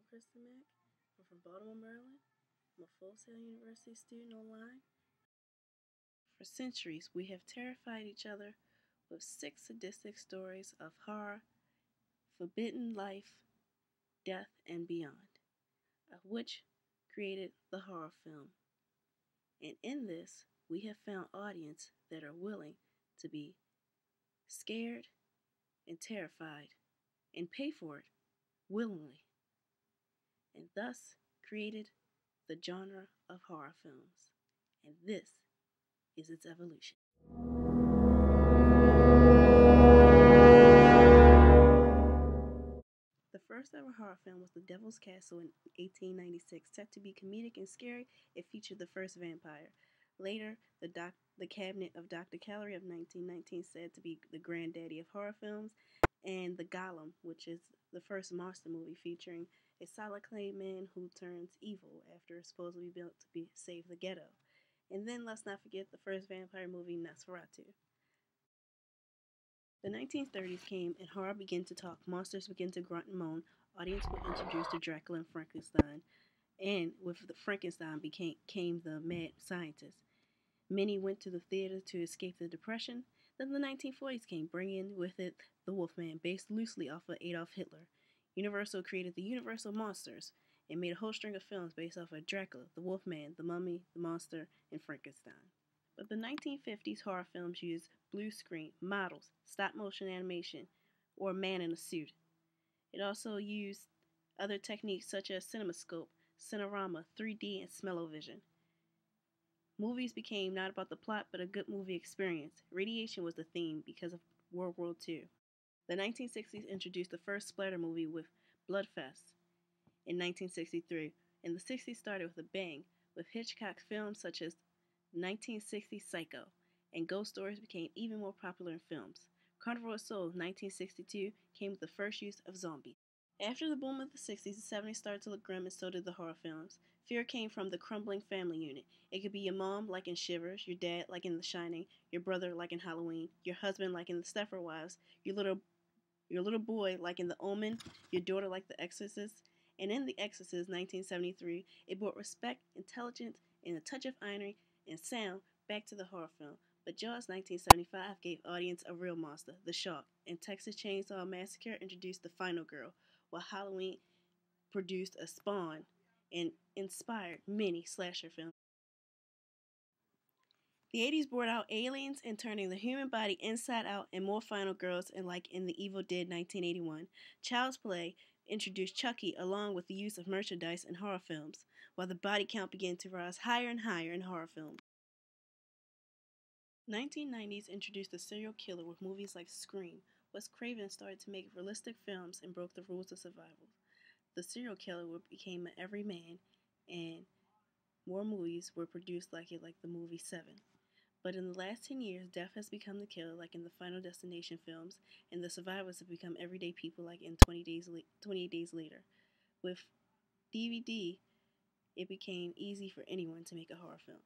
Kristen Mack. I'm from Baltimore, Maryland. I'm a Full Sail University student online. For centuries, we have terrified each other with 6 sadistic stories of horror, forbidden life, death, and beyond, of which created the horror film. And in this, we have found audience that are willing to be scared and terrified and pay for it willingly, and thus created the genre of horror films. And this is its evolution. The first ever horror film was The Devil's Castle in 1896, set to be comedic and scary. It featured the first vampire. Later, the Cabinet of Dr. Calorie of 1919, said to be the granddaddy of horror films, and The Golem, which is the first monster movie featuring a solid clay man who turns evil after supposedly built to save the ghetto. And then let's not forget the first vampire movie, Nosferatu. The 1930s came and horror began to talk. Monsters began to grunt and moan. Audience were introduced to Dracula and Frankenstein, and with the Frankenstein came the mad scientist. Many went to the theater to escape the Depression. Then the 1940s came, bringing with it the Wolfman, based loosely off of Adolf Hitler. Universal created the Universal Monsters and made a whole string of films based off of Dracula, the Wolfman, the Mummy, the Monster, and Frankenstein. But the 1950s horror films used blue screen, models, stop motion animation, or a man in a suit. It also used other techniques such as CinemaScope, Cinerama, 3D, and Smell-O-Vision. Movies became not about the plot but a good movie experience. Radiation was the theme because of World War II. The 1960s introduced the first splatter movie with Bloodfest in 1963, and the 60s started with a bang, with Hitchcock films such as 1960 Psycho, and ghost stories became even more popular in films. Carnival of Souls, 1962, came with the first use of zombies. After the boom of the 60s, the 70s started to look grim, and so did the horror films. Fear came from the crumbling family unit. It could be your mom, like in Shivers, your dad, like in The Shining, your brother, like in Halloween, your husband, like in The Stepford Wives, your little boy, like in The Omen, your daughter, like The Exorcist. And in The Exorcist, 1973, it brought respect, intelligence, and a touch of irony and sound back to the horror film. But Jaws 1975 gave audience a real monster, the shark, and Texas Chainsaw Massacre introduced the final girl, while Halloween produced a Spawn and inspired many slasher films. The 80s brought out aliens and turning the human body inside out, and more final girls, and like in The Evil Dead 1981. Child's Play introduced Chucky along with the use of merchandise in horror films, while the body count began to rise higher and higher in horror films. 1990s introduced the serial killer with movies like Scream. Wes Craven started to make realistic films and broke the rules of survival. The serial killer became an everyman, and more movies were produced like it, like the movie Seven. But in the last 10 years, death has become the killer, like in the Final Destination films, and the survivors have become everyday people, like in 28 Days Later. With DVD, it became easy for anyone to make a horror film.